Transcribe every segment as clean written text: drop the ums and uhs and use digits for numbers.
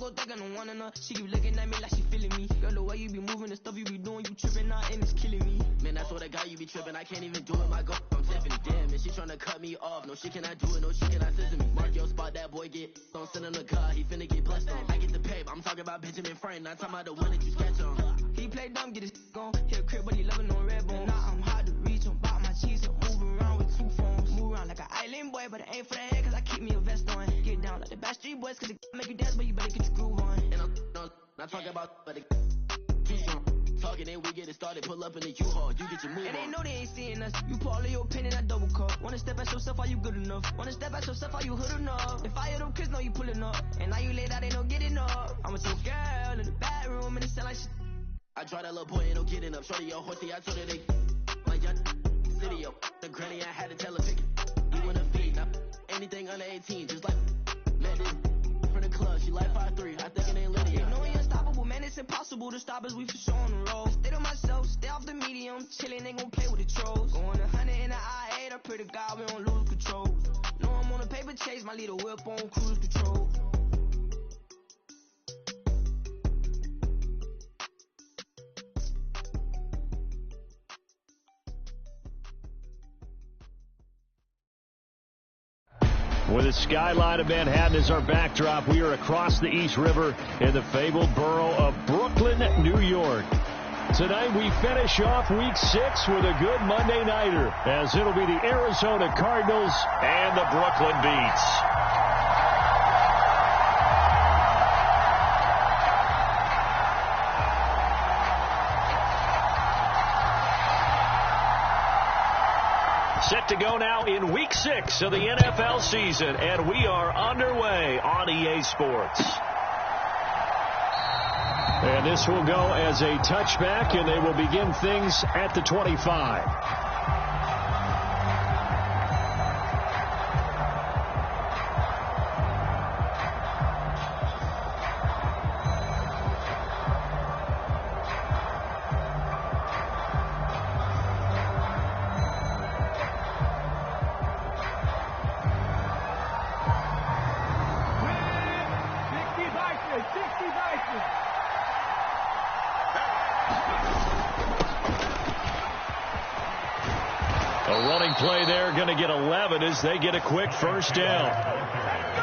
go think I don't want enough. She keep looking at me like she feeling me. Girl, the way you be moving, the stuff you be doing, you tripping out and it's killing me. Man, that's what I got, you be tripping. I can't even do it, my girl. I'm Tiffany, damn, and she tryna cut me off. No, she cannot do it, no, she cannot listen to me. Mark your spot, that boy get. Don't send him the car, he finna get blessed on. I get the paper, I'm talking about Benjamin Franklin, not talking about the one that you sketch on. He play dumb, get his gone. Hit a crib, but he loving on red bone. Now I'm hard to reach, I'm bout my cheese, I'm moving around with 2 phones. Move around like an island boy, but it ain't for the head, cause I keep me a vest on. Get down like the Backstreet Boys, cause it make you dance, but you better get your groove on. And I'm not talking about, but it too strong. Talking, then we get it started, pull up in the U-Haul, you get your move on. And they know they ain't seeing us, you pull all of your pen in that double cup. Wanna step at yourself, are you good enough? Wanna step at yourself, are you hood enough? If I hear them kids, know you pulling up. And now you laid out, they don't get enough. I'm with your girl in the bedroom, and it sound like shit. I draw that little boy, ain't no getting up. Shorty, your horsey, I told her they my young city, yo. The granny, I had to tell her pick it. You wanna feed, now anything under 18, just like man, this from the club, she like 5'3", I think it ain't Lydia. You know we unstoppable, man, it's impossible to stop us, we for sure on the road. Stay to myself, stay off the medium, chillin', ain't gon' play with the trolls. Going 100 in the I-8, I pray to God we don't lose control. Know I'm on a paper chase, my little whip on cruise control. With the skyline of Manhattan as our backdrop, we are across the East River in the fabled borough of Brooklyn, New York. Tonight we finish off Week 6 with a good Monday nighter, as it'll be the Arizona Cardinals and the Brooklyn Beats. Set to go now in Week 6 of the NFL season, and we are underway on EA Sports. And this will go as a touchback, and they will begin things at the 25. Play there, going to get 11 as they get a quick first down.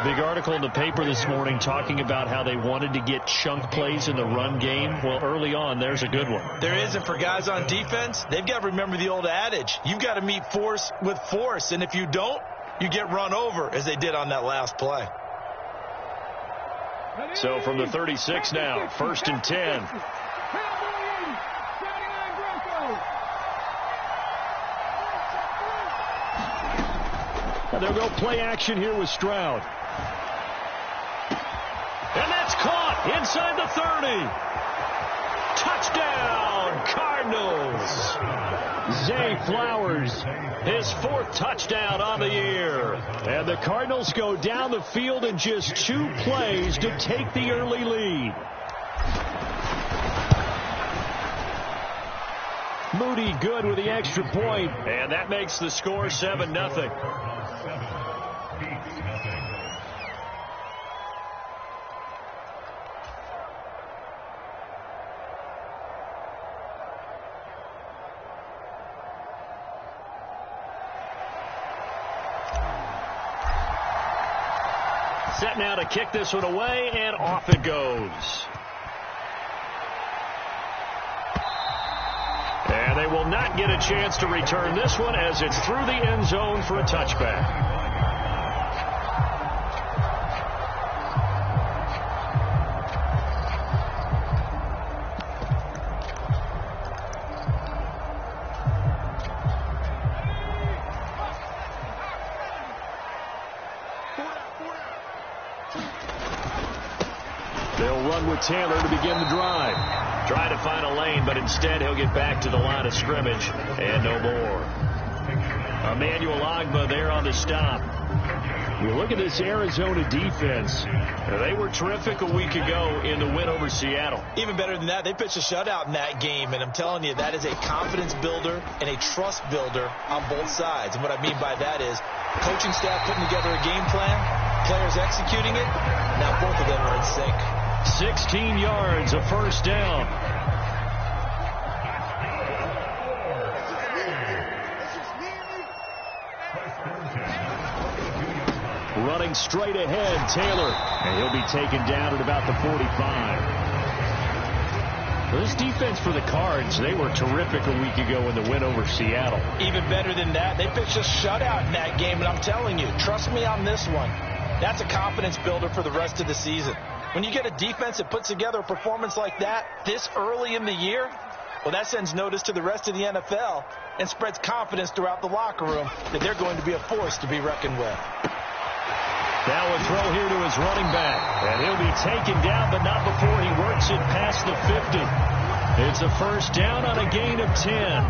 Big article in the paper this morning talking about how they wanted to get chunk plays in the run game. Well, early on, there's a good one. There is, and for guys on defense, they've got to remember the old adage. You've got to meet force with force, and if you don't, you get run over, as they did on that last play. So from the 36 now, 1st and 10. They'll go play action here with Stroud. And that's caught inside the 30. Touchdown, Cardinals. Zay Flowers, his 4th touchdown on the year. And the Cardinals go down the field in just 2 plays to take the early lead. Moody good with the extra point, and that makes the score 7-0. Set now to kick this one away, and off it goes. And they will not get a chance to return this one as it's through the end zone for a touchback. They'll run with Taylor to begin the drive. Try to find a lane, but instead he'll get back to the line of scrimmage and no more. Emmanuel Ogbah there on the stop. You look at this Arizona defense. They were terrific a week ago in the win over Seattle. Even better than that, they pitched a shutout in that game, and I'm telling you, that is a confidence builder and a trust builder on both sides. And what I mean by that is coaching staff putting together a game plan, players executing it. Now both of them are in sync. 16 yards, a first down. Running straight ahead, Taylor. And he'll be taken down at about the 45. This defense for the Cards, they were terrific a week ago in the win over Seattle. Even better than that, they pitched a shutout in that game, and I'm telling you, trust me on this one. That's a confidence builder for the rest of the season. When you get a defense that puts together a performance like that this early in the year, well, that sends notice to the rest of the NFL and spreads confidence throughout the locker room that they're going to be a force to be reckoned with. Now a throw here to his running back. And he'll be taken down, but not before he works it past the 50. It's a first down on a gain of 10.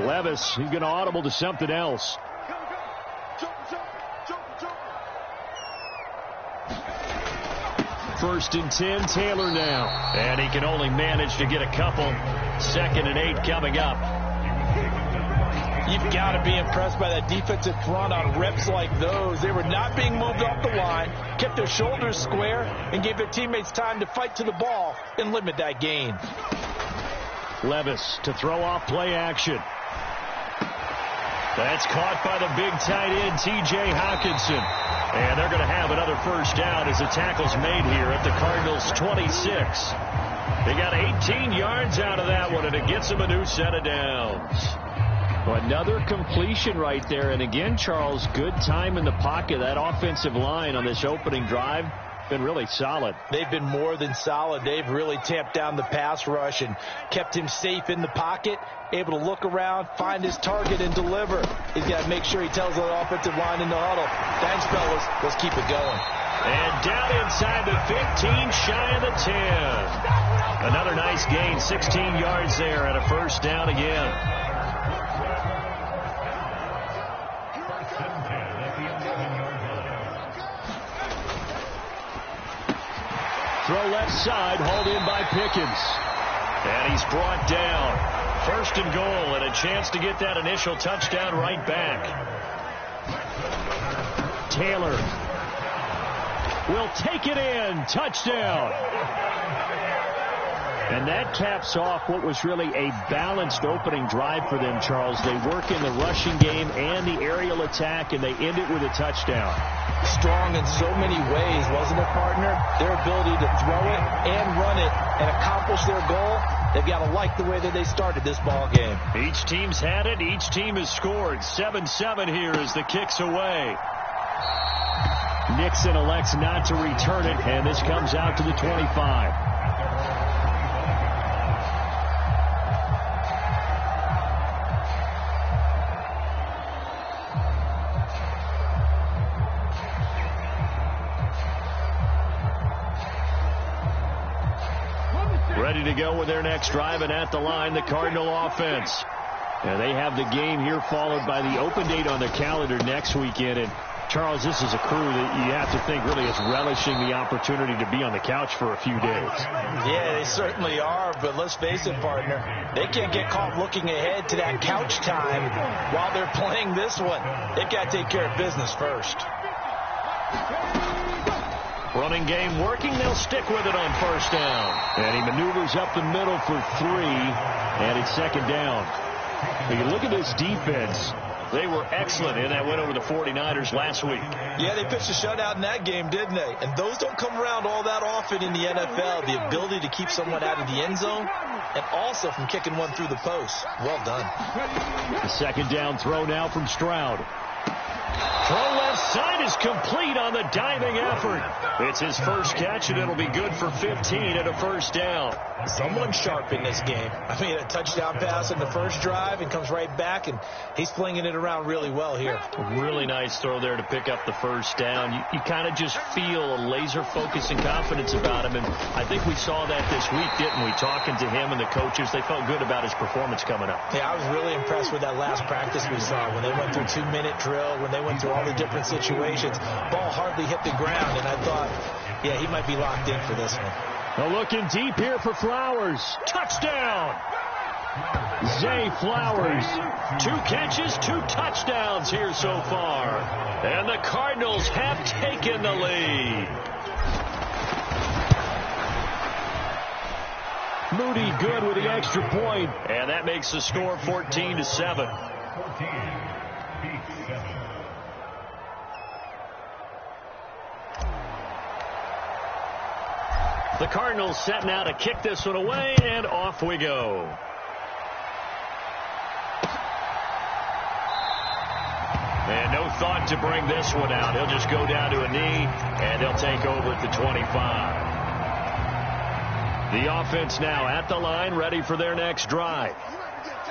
Levis, he's going to audible to something else. First and 10, Taylor now. And he can only manage to get a couple. 2nd and 8 coming up. You've got to be impressed by that defensive front on reps like those. They were not being moved off the line, kept their shoulders square, and gave their teammates time to fight to the ball and limit that gain. Levis to throw off play action. That's caught by the big tight end, T.J. Hawkinson. And they're going to have another first down as the tackle's made here at the Cardinals' 26. They got 18 yards out of that one, and it gets them a new set of downs. Well, another completion right there. And again, Charles, good time in the pocket. That offensive line on this opening drive been really solid. They've been more than solid. They've really tamped down the pass rush and kept him safe in the pocket, able to look around, find his target, and deliver. He's got to make sure he tells the offensive line in the huddle, thanks, fellas, let's keep it going. And down inside the 15, shy of the 10. Another nice gain, 16 yards there, and a first down again. Throw left side, hauled in by Pickens. And he's brought down. First and goal, and a chance to get that initial touchdown right back. Taylor will take it in. Touchdown. And that caps off what was really a balanced opening drive for them, Charles. They work in the rushing game and the aerial attack, and they end it with a touchdown. Strong in so many ways, wasn't it, partner? Their ability to throw it and run it and accomplish their goal, they've got to like the way that they started this ball game. Each team's had it. Each team has scored. 7-7 here as the kick's away. Nixon elects not to return it, and this comes out to the 25. Ready to go with their next drive, and at the line, the Cardinal offense. And they have the game here followed by the open date on their calendar next weekend. And Charles, this is a crew that you have to think really is relishing the opportunity to be on the couch for a few days. Yeah, they certainly are, but let's face it, partner, they can't get caught looking ahead to that couch time while they're playing this one. They've got to take care of business first. Running game working. They'll stick with it on first down. And he maneuvers up the middle for 3, and it's second down. When you look at this defense, they were excellent in that win over the 49ers last week. Yeah, they pitched a shutout in that game, didn't they? And those don't come around all that often in the NFL. The ability to keep someone out of the end zone and also from kicking one through the post. Well done. The second down throw now from Stroud. Throw left side is complete on the diving effort. It's his first catch, and it'll be good for 15 and a first down. Someone sharp in this game. I mean, a touchdown pass in the first drive and comes right back, and he's flinging it around really well here. Really nice throw there to pick up the first down. You kind of just feel a laser focus and confidence about him, and I think we saw that this week, didn't we? Talking to him and the coaches, they felt good about his performance coming up. Yeah, I was really impressed with that last practice we saw when they went through 2-minute drill, when they went through all the different situations. Ball hardly hit the ground, and I thought, yeah, he might be locked in for this one. Looking deep here for Flowers. Touchdown! Zay Flowers. 2 catches, 2 touchdowns here so far. And the Cardinals have taken the lead. Moody good with the extra point. And that makes the score 14-7. The Cardinals set now to kick this one away, and off we go. And no thought to bring this one out. He'll just go down to a knee, and they'll take over at the 25. The offense now at the line, ready for their next drive.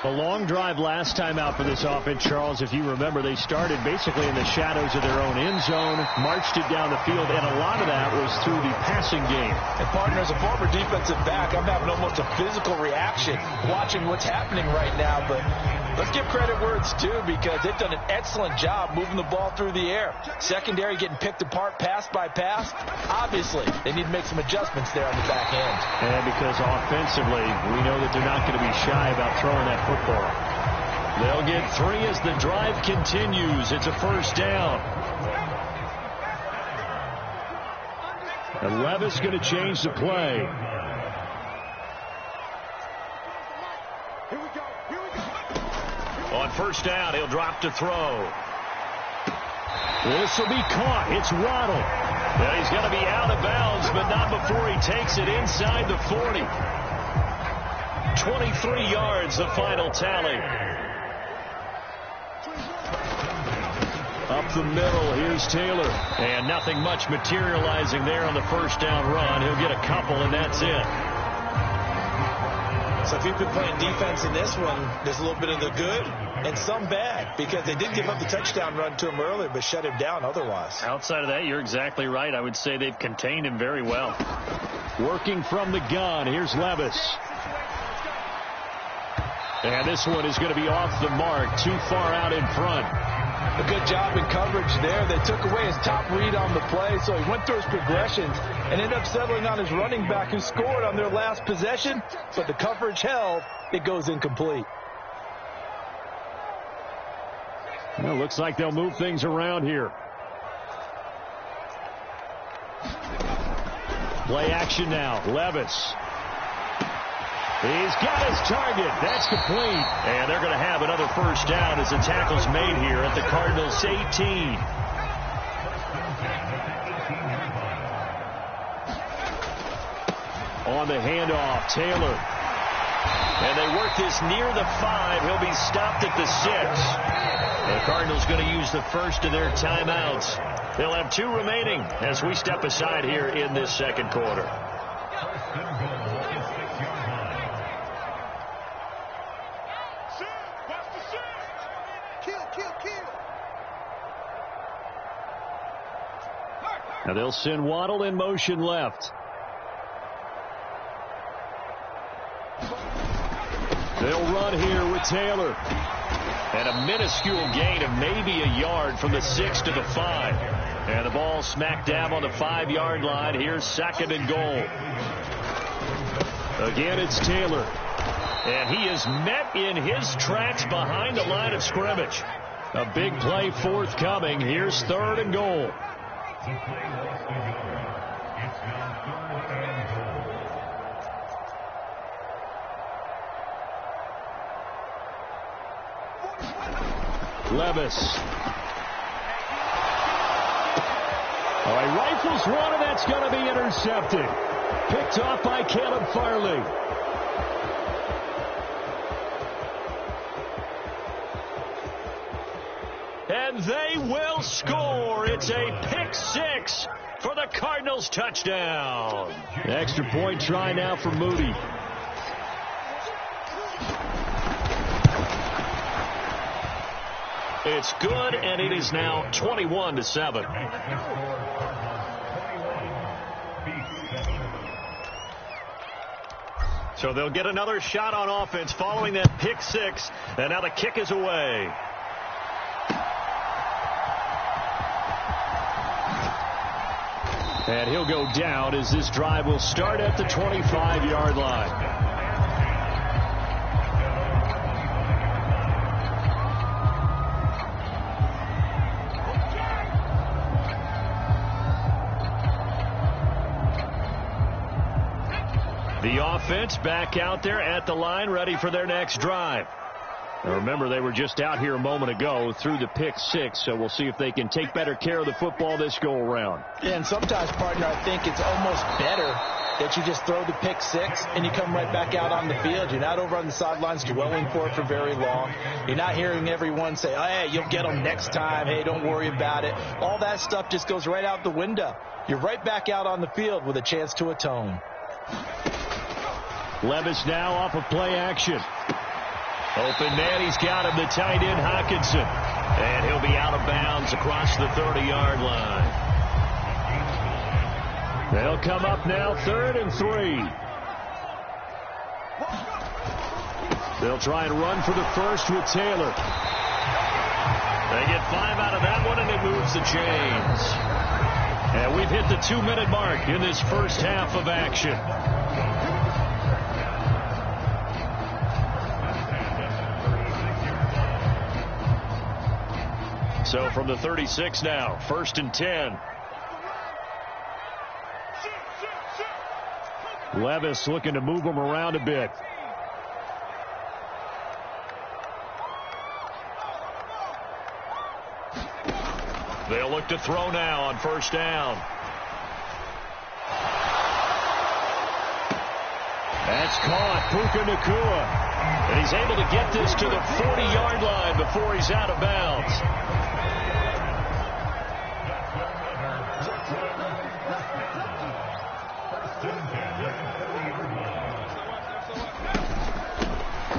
A long drive last time out for this offense, Charles. If you remember, they started basically in the shadows of their own end zone, marched it down the field, and a lot of that was through the passing game. And, partner, as a former defensive back, I'm having almost a physical reaction watching what's happening right now. But let's give credit where it's due, because they've done an excellent job moving the ball through the air. Secondary getting picked apart pass by pass. Obviously, they need to make some adjustments there on the back end. And because offensively, we know that they're not going to be shy about throwing that football. They'll get 3 as the drive continues. It's a first down. And Levis going to change the play. On first down, he'll drop to throw. This will be caught. It's Waddle. Now he's going to be out of bounds, but not before he takes it inside the 40. 23 yards, the final tally. Up the middle, here's Taylor. And nothing much materializing there on the first down run. He'll get a couple, and that's it. So if you've been playing defense in this one, there's a little bit of the good and some bad, because they did give up the touchdown run to him earlier, but shut him down otherwise. Outside of that, you're exactly right. I would say they've contained him very well. Working from the gun, here's Levis. And this one is going to be off the mark, too far out in front. A good job in coverage there. They took away his top read on the play, so he went through his progressions and ended up settling on his running back, who scored on their last possession, but the coverage held. It goes incomplete. Well, looks like they'll move things around here. Play action now. Levis. He's got his target. That's complete. And they're going to have another first down as the tackle's made here at the Cardinals' 18. On the handoff, Taylor. And they work this near the 5. He'll be stopped at the 6. The Cardinals going to use the first of their timeouts. They'll have 2 remaining as we step aside here in this second quarter. Now they'll send Waddle in motion left. They'll run here with Taylor. And a minuscule gain of maybe a yard from the 6 to the 5. And the ball smack dab on the 5-yard line. Here's second and goal. Again, it's Taylor. And he is met in his tracks behind the line of scrimmage. A big play forthcoming. Here's third and goal. Levis. All right, rifles one, and that's going to be intercepted. Picked off by Caleb Farley. And they will score. It's a pick 6 for the Cardinals touchdown. Extra point try now for Moody. It's good, and it is now 21-7. So they'll get another shot on offense following that pick 6, and now the kick is away. And he'll go down as this drive will start at the 25-yard line. offense back out there at the line, ready for their next drive. Now remember, they were just out here a moment ago through the pick six, so we'll see if they can take better care of the football this go-around. Yeah, and sometimes, partner, I think it's almost better that you just throw the pick six and you come right back out on the field. You're not over on the sidelines dwelling for it for very long. You're not hearing everyone say, oh, hey, you'll get them next time. Hey, don't worry about it. All that stuff just goes right out the window. You're right back out on the field with a chance to atone. Levis now off of play action. Open man, he's got him, the tight end, Hawkinson. And he'll be out of bounds across the 30-yard line. They'll come up now, 3rd and 3. They'll try and run for the first with Taylor. They get 5 out of that one, and it moves the chains. And we've hit the 2-minute mark in this first half of action. So from the 36 now, 1st and 10. Levis looking to move him around a bit. They'll look to throw now on 1st down. That's caught, Puka Nacua. And he's able to get this to the 40-yard line before he's out of bounds.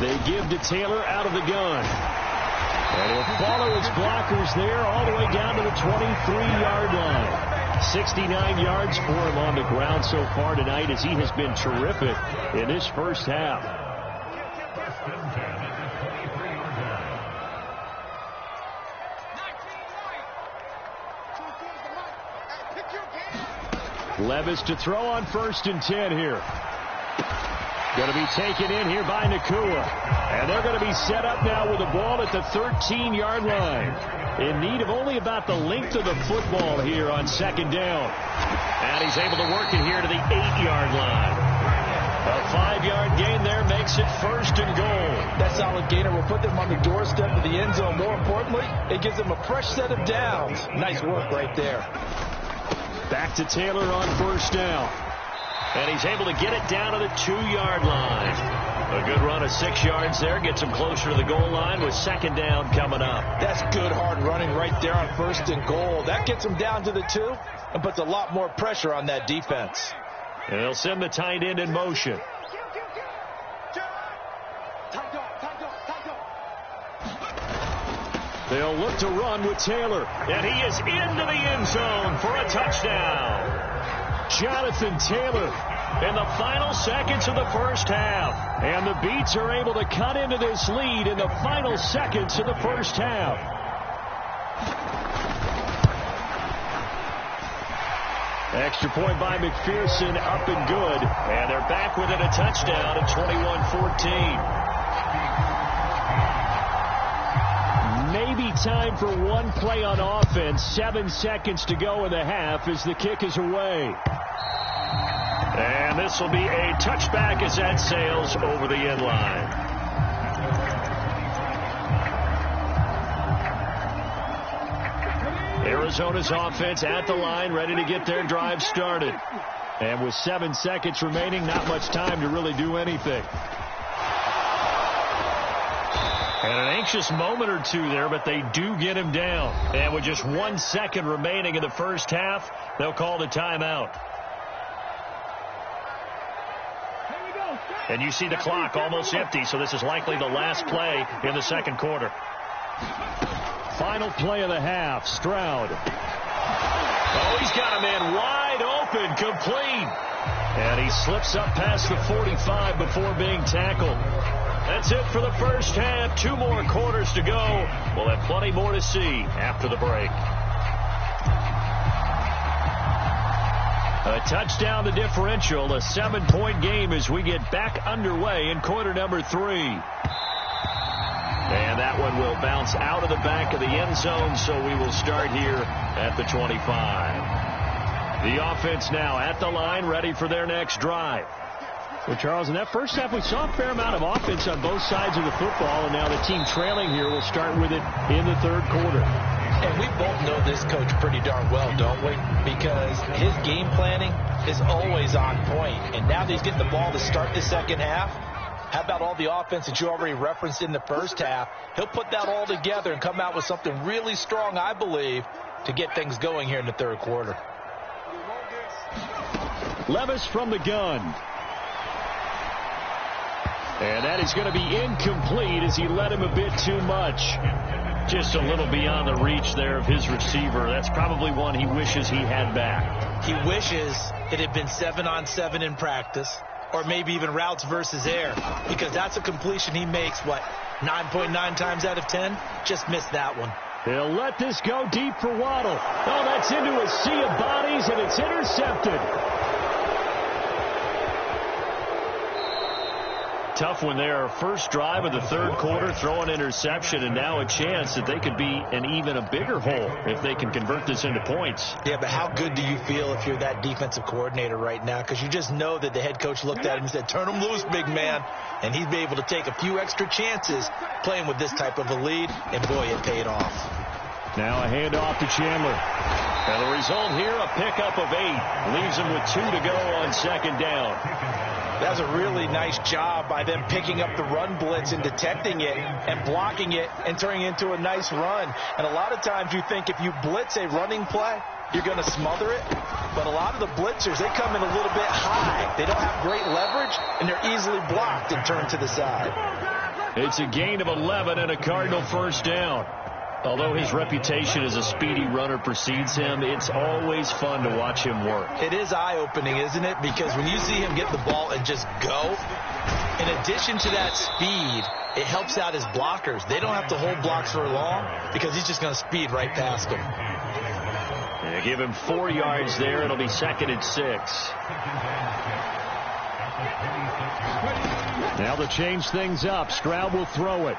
They give to Taylor out of the gun. And he'll follow his blockers there all the way down to the 23-yard line. 69 yards for him on the ground so far tonight, as he has been terrific in this first half. Levis to throw on 1st and 10 here. Going to be taken in here by Nacua. And they're going to be set up now with the ball at the 13-yard line. In need of only about the length of the football here on 2nd down. And he's able to work it here to the 8-yard line. A 5-yard gain there makes it 1st and goal. That solid gainer will put them on the doorstep of the end zone. More importantly, it gives them a fresh set of downs. Nice work right there. Back to Taylor on 1st down. And he's able to get it down to the 2-yard line. A good run of 6 yards there. Gets him closer to the goal line with 2nd down coming up. That's good hard running right there on 1st and goal. That gets him down to the 2 and puts a lot more pressure on that defense. And they'll send the tight end in motion. They'll look to run with Taylor. And he is into the end zone for a touchdown. Jonathan Taylor in the final seconds of the first half. And the Beats are able to cut into this lead in the final seconds of the first half. Extra point by McPherson, up and good. And they're back within a touchdown at 21-14. Maybe time for one play on offense. 7 seconds to go in the half as the kick is away. And this will be a touchback as that sails over the end line. Arizona's offense at the line, ready to get their drive started. And with 7 seconds remaining, not much time to really do anything. And an anxious moment or two there, but they do get him down. And with just 1 second remaining in the first half, they'll call the timeout. And you see the clock almost empty, so this is likely the last play in the second quarter. Final play of the half, Stroud. Oh, he's got a man wide open, complete. And he slips up past the 45 before being tackled. That's it for the first half. 2 more quarters to go. We'll have plenty more to see after the break. A touchdown, the differential, a 7-point game as we get back underway in quarter number 3. And that one will bounce out of the back of the end zone, so we will start here at the 25. The offense now at the line, ready for their next drive. Well, Charles, in that first half, we saw a fair amount of offense on both sides of the football, and now the team trailing here will start with it in the third quarter. And we both know this coach pretty darn well, don't we? Because his game planning is always on point. And now that he's getting the ball to start the second half, how about all the offense that you already referenced in the first half? He'll put that all together and come out with something really strong, I believe, to get things going here in the third quarter. Levis from the gun. And that is going to be incomplete as he led him a bit too much. Just a little beyond the reach there of his receiver. That's probably one he wishes he had back. He wishes it had been 7-on-7 in practice, or maybe even routes versus air, because that's a completion he makes, 9.9 times out of 10? Just missed that one. They'll let this go deep for Waddle. Oh, that's into a sea of bodies, and it's intercepted. Tough one there. First drive of the third quarter, throw an interception, and now a chance that they could be in even a bigger hole if they can convert this into points. Yeah, but how good do you feel if you're that defensive coordinator right now? Because you just know that the head coach looked at him and said, turn him loose, big man. And he'd be able to take a few extra chances playing with this type of a lead, and boy, it paid off. Now a handoff to Chandler. And the result here, a pickup of 8. Leaves him with 2 to go on second down. That was a really nice job by them picking up the run blitz and detecting it and blocking it and turning it into a nice run. And a lot of times you think if you blitz a running play, you're going to smother it. But a lot of the blitzers, they come in a little bit high. They don't have great leverage, and they're easily blocked and turned to the side. It's a gain of 11 and a Cardinal first down. Although his reputation as a speedy runner precedes him, it's always fun to watch him work. It is eye-opening, isn't it? Because when you see him get the ball and just go, in addition to that speed, it helps out his blockers. They don't have to hold blocks for long because he's just going to speed right past them. They give him 4 yards there. It'll be 2nd and 6. Now to change things up, Stroud will throw it.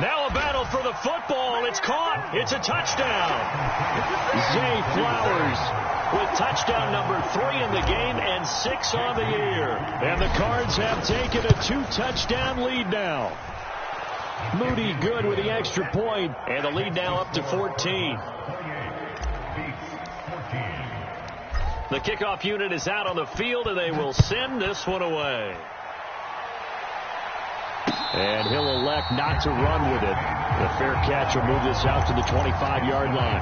Now a battle for the football. It's caught. It's a touchdown. Zay Flowers with touchdown number 3 in the game and 6 on the year. And the Cards have taken a 2-touchdown lead now. Moody good with the extra point. And the lead now up to 14. The kickoff unit is out on the field, and they will send this one away. And he'll elect not to run with it. The fair catch will move this out to the 25-yard line.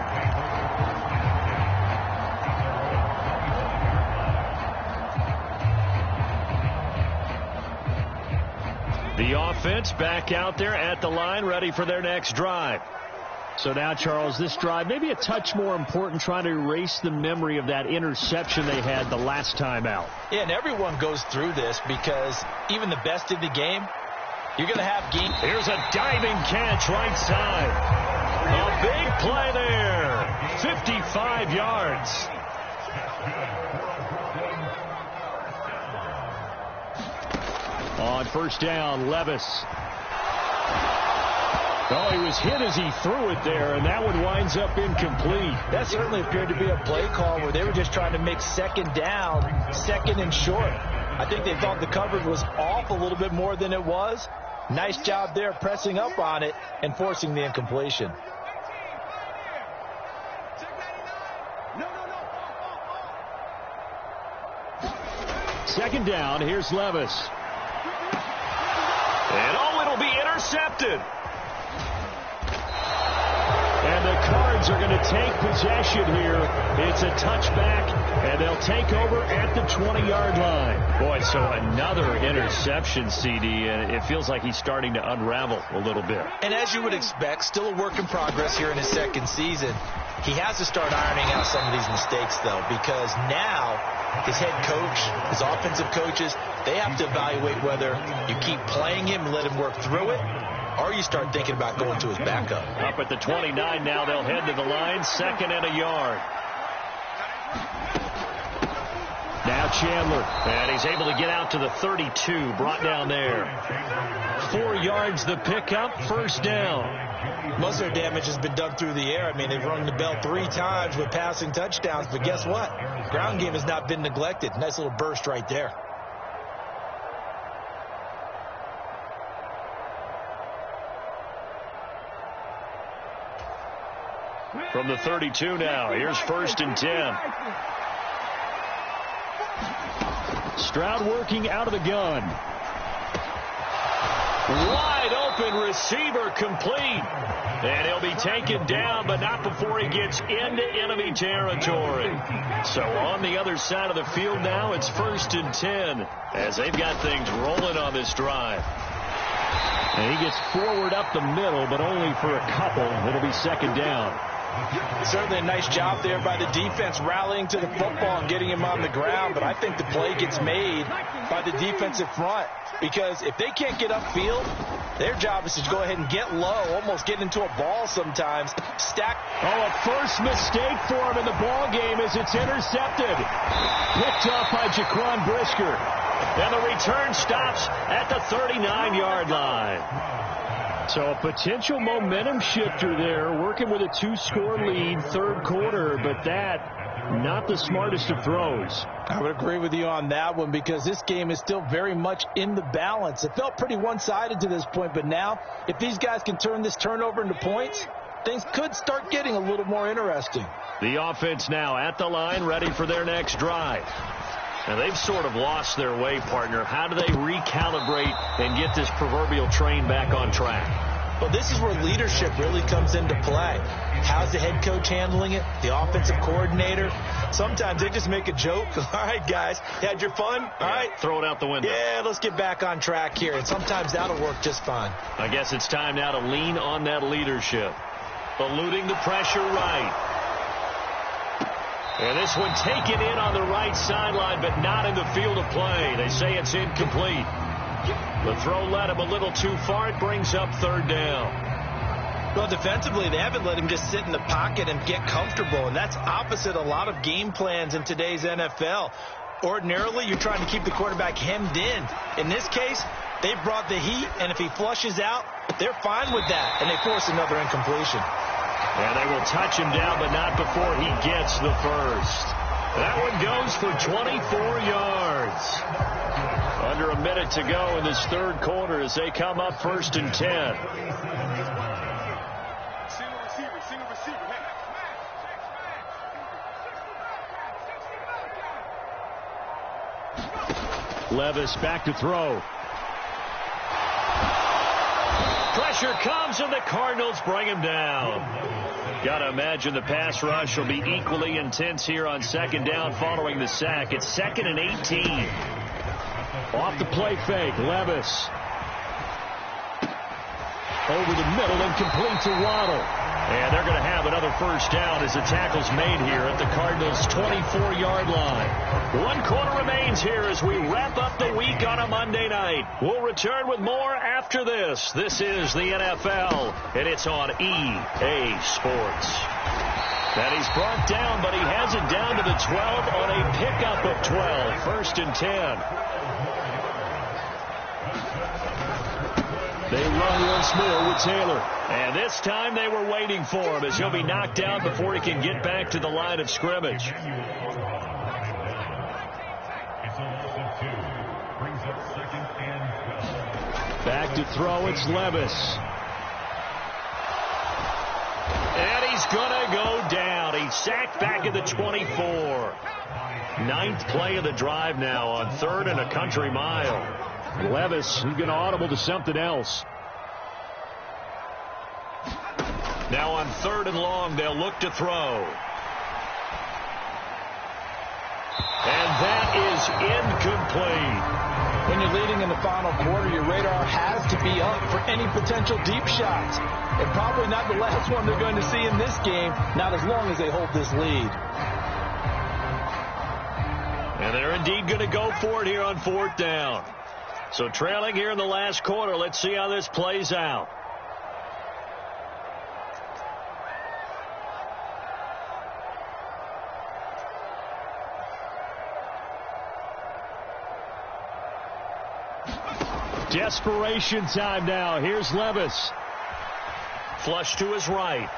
The offense back out there at the line, ready for their next drive. So now, Charles, this drive maybe a touch more important, trying to erase the memory of that interception they had the last time out. Yeah, and everyone goes through this because even the best in the game, you're going to have game. Here's a diving catch right side. A big play there. 55 yards. On first down, Levis. Oh, he was hit as he threw it there, and that one winds up incomplete. That certainly appeared to be a play call where they were just trying to make second down, 2nd and short. I think they thought the coverage was off a little bit more than it was. Nice job there pressing up on it and forcing the incompletion. Second down, here's Levis. And it'll be intercepted. And the Cards are going to take possession here. It's a touchback, and they'll take over at the 20-yard line. Boy, so another interception, CD, and it feels like he's starting to unravel a little bit. And as you would expect, still a work in progress here in his second season. He has to start ironing out some of these mistakes, though, because now his head coach, his offensive coaches, they have to evaluate whether you keep playing him and let him work through it, or you start thinking about going to his backup. Up at the 29 now, they'll head to the line, 2nd and a yard. Now Chandler. And he's able to get out to the 32, brought down there. 4 yards the pickup, first down. Most of their damage has been done through the air. I mean, they've rung the bell 3 times with passing touchdowns, but guess what? Ground game has not been neglected. Nice little burst right there. From the 32 now, here's 1st and 10. Stroud working out of the gun. Wide open receiver complete. And he'll be taken down, but not before he gets into enemy territory. So on the other side of the field now, it's 1st and 10 as they've got things rolling on this drive. And he gets forward up the middle, but only for a couple. It'll be 2nd down. Certainly a nice job there by the defense rallying to the football and getting him on the ground, but I think the play gets made by the defensive front because if they can't get upfield, their job is to go ahead and get low, almost get into a ball sometimes, stack. Oh, a first mistake for him in the ball game as it's intercepted. Picked off by Jaquan Brisker. And the return stops at the 39-yard line. So a potential momentum shifter there, working with a 2-score lead, 3rd quarter, but that, not the smartest of throws. I would agree with you on that one because this game is still very much in the balance. It felt pretty one-sided to this point, but now if these guys can turn this turnover into points, things could start getting a little more interesting. The offense now at the line, ready for their next drive. And they've sort of lost their way, partner. How do they recalibrate and get this proverbial train back on track? Well, this is where leadership really comes into play. How's the head coach handling it? The offensive coordinator? Sometimes they just make a joke. All right, guys, you had your fun? All right. Throw it out the window. Yeah, let's get back on track here. And sometimes that'll work just fine. I guess it's time now to lean on that leadership. Eluding the pressure right. And this one taken in on the right sideline, but not in the field of play. They say it's incomplete. The throw led him a little too far. It brings up 3rd down. Well, defensively, they haven't let him just sit in the pocket and get comfortable, and that's opposite a lot of game plans in today's NFL. Ordinarily, you're trying to keep the quarterback hemmed in. In this case, they brought the heat, and if he flushes out, they're fine with that, and they force another incompletion. And they will touch him down, but not before he gets the first. That one goes for 24 yards. Under a minute to go in this 3rd quarter as they come up 1st and 10. Levis back to throw. Pressure comes, and the Cardinals bring him down. Got to imagine the pass rush will be equally intense here on 2nd down following the sack. It's 2nd and 18. Off the play fake, Levis. Over the middle and complete to Waddle. And they're going to have another first down as the tackle's made here at the Cardinals' 24-yard line. 1 quarter remains here as we wrap up the week on a Monday night. We'll return with more after this. This is the NFL, and it's on EA Sports. And he's brought down, but he has it down to the 12 on a pickup of 12. 1st and 10. They run once more with Taylor. And this time they were waiting for him as he'll be knocked down before he can get back to the line of scrimmage. Back to throw, it's Levis. And he's going to go down. He's sacked back at the 24. 9th play of the drive now on 3rd and a country mile. Levis, he's going to audible to something else. Now on 3rd and long, they'll look to throw. And that is incomplete. When you're leading in the final quarter, your radar has to be up for any potential deep shots. And probably not the last one they're going to see in this game, not as long as they hold this lead. And they're indeed going to go for it here on 4th down. So trailing here in the last quarter, let's see how this plays out. Desperation time now. Here's Levis. Flush to his right.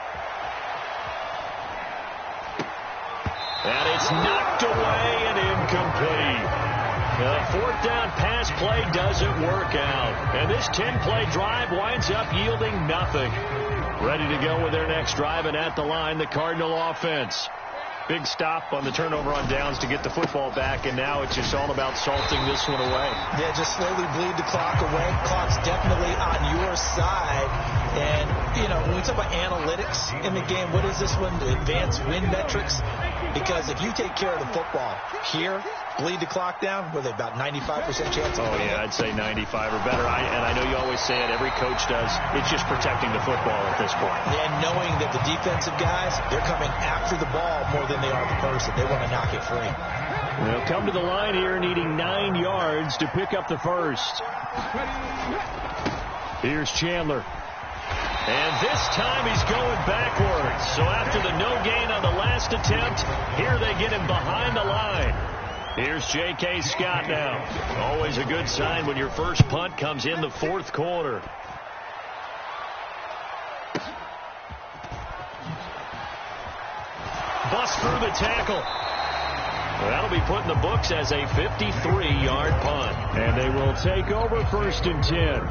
And it's knocked away and incomplete. The fourth down pass play doesn't work out. And this 10-play drive winds up yielding nothing. Ready to go with their next drive, and at the line, the Cardinal offense. Big stop on the turnover on downs to get the football back, and now it's just all about salting this one away. Yeah, just slowly bleed the clock away. Clock's definitely on your side. And, you know, when we talk about analytics in the game, what is this one? The advanced win metrics? Because if you take care of the football here, bleed the clock down, were they about 95% chance of winning? Yeah, I'd say 95 or better. And I know you always say it, every coach does. It's just protecting the football at this point. And knowing that the defensive guys, they're coming after the ball more than they are the person. They want to knock it free. They'll come to the line here needing 9 yards to pick up the first. Here's Chandler. And this time he's going backwards. So after the no gain on the last attempt, here they get him behind the line. Here's J.K. Scott now. Always a good sign when your first punt comes in the fourth quarter. Bust through the tackle. That'll be put in the books as a 53-yard punt. And they will take over 1st and 10.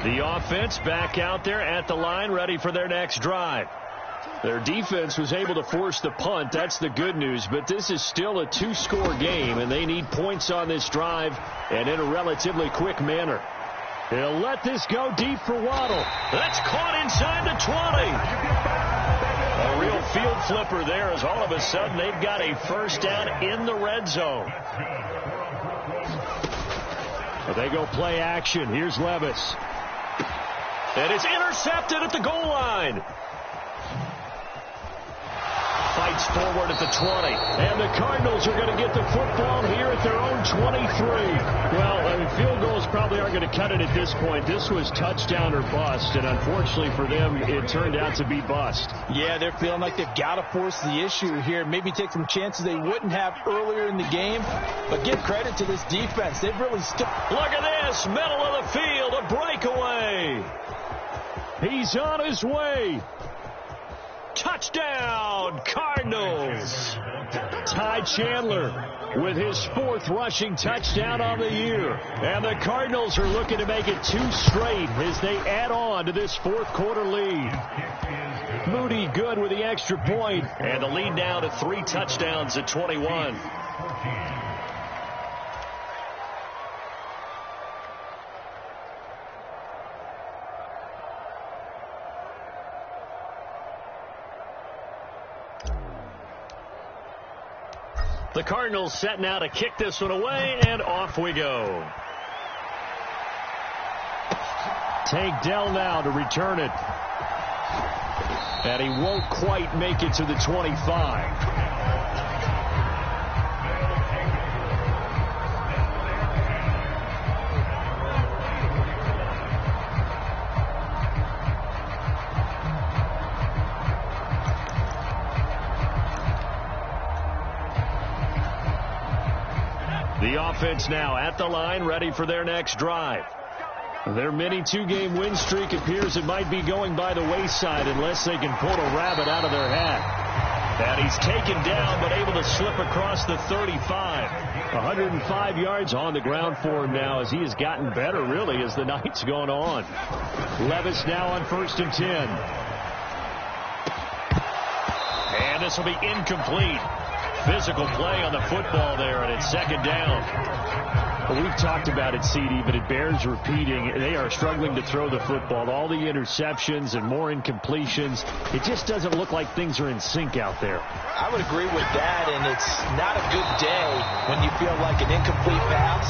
The offense back out there at the line, ready for their next drive. Their defense was able to force the punt. That's the good news. But this is still a 2-score game, and they need points on this drive and in a relatively quick manner. They'll let this go deep for Waddle. That's caught inside the 20. A real field flipper there as all of a sudden they've got a first down in the red zone. They go play action. Here's Levis. And it's intercepted at the goal line. Fights forward at the 20. And the Cardinals are going to get the football here at their own 23. Well, field goals probably aren't going to cut it at this point. This was touchdown or bust, and unfortunately for them, it turned out to be bust. Yeah, they're feeling like they've got to force the issue here. Maybe take some chances they wouldn't have earlier in the game. But give credit to this defense. They've really stood. Look at this. Middle of the field. A breakaway. He's on his way. Touchdown, Cardinals. Ty Chandler with his 4th rushing touchdown on the year. And the Cardinals are looking to make it 2 straight as they add on to this 4th quarter lead. Moody good with the extra point. And the lead now to 3 touchdowns at 21. The Cardinals set now to kick this one away, and off we go. Tank Dell now to return it. And he won't quite make it to the 25. The offense now at the line, ready for their next drive. Their mini 2-game win streak appears it might be going by the wayside unless they can pull a rabbit out of their hat. And he's taken down but able to slip across the 35. 105 yards on the ground for him now as he has gotten better really as the night's gone on. Levis now on 1st and 10. And this will be incomplete. Physical play on the football there, and it's 2nd down. Well, we've talked about it, CD, but it bears repeating. They are struggling to throw the football. All the interceptions and more incompletions. It just doesn't look like things are in sync out there. I would agree with that, and it's not a good day when you feel like an incomplete pass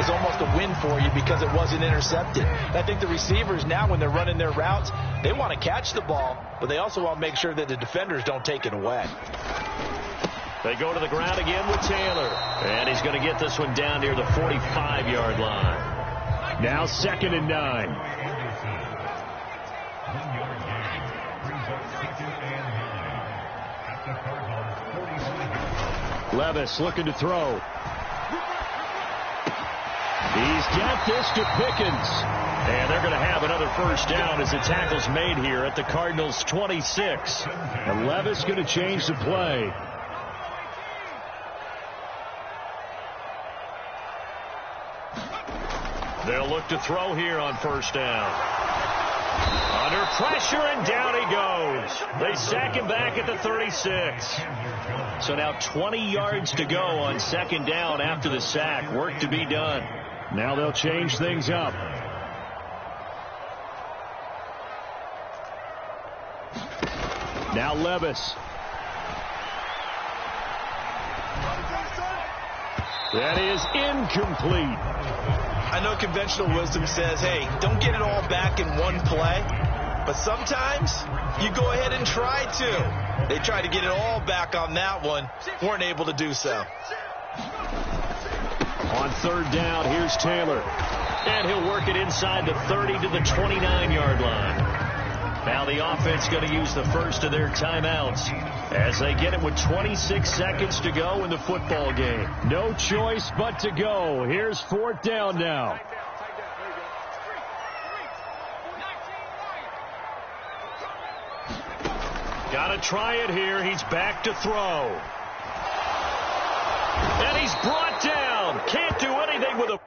is almost a win for you because it wasn't intercepted. I think the receivers now, when they're running their routes, they want to catch the ball, but they also want to make sure that the defenders don't take it away. They go to the ground again with Taylor. And he's going to get this one down near the 45-yard line. Now 2nd and 9. Levis looking to throw. He's got this to Pickens. And they're going to have another first down as the tackle's made here at the Cardinals' 26. And Levis going to change the play. They'll look to throw here on first down. Under pressure, and down he goes. They sack him back at the 36. So now 20 yards to go on second down after the sack. Work to be done. Now they'll change things up. Now Levis. That is incomplete. I know conventional wisdom says, hey, don't get it all back in one play. But sometimes you go ahead and try to. They tried to get it all back on that one. Weren't able to do so. On third down, here's Taylor. And he'll work it inside the 30 to the 29-yard line. Now the offense going to use the first of their timeouts as they get it with 26 seconds to go in the football game. No choice but to go. Here's fourth down now. Got to try it here. He's back to throw. And he's brought down. Can't do anything with a...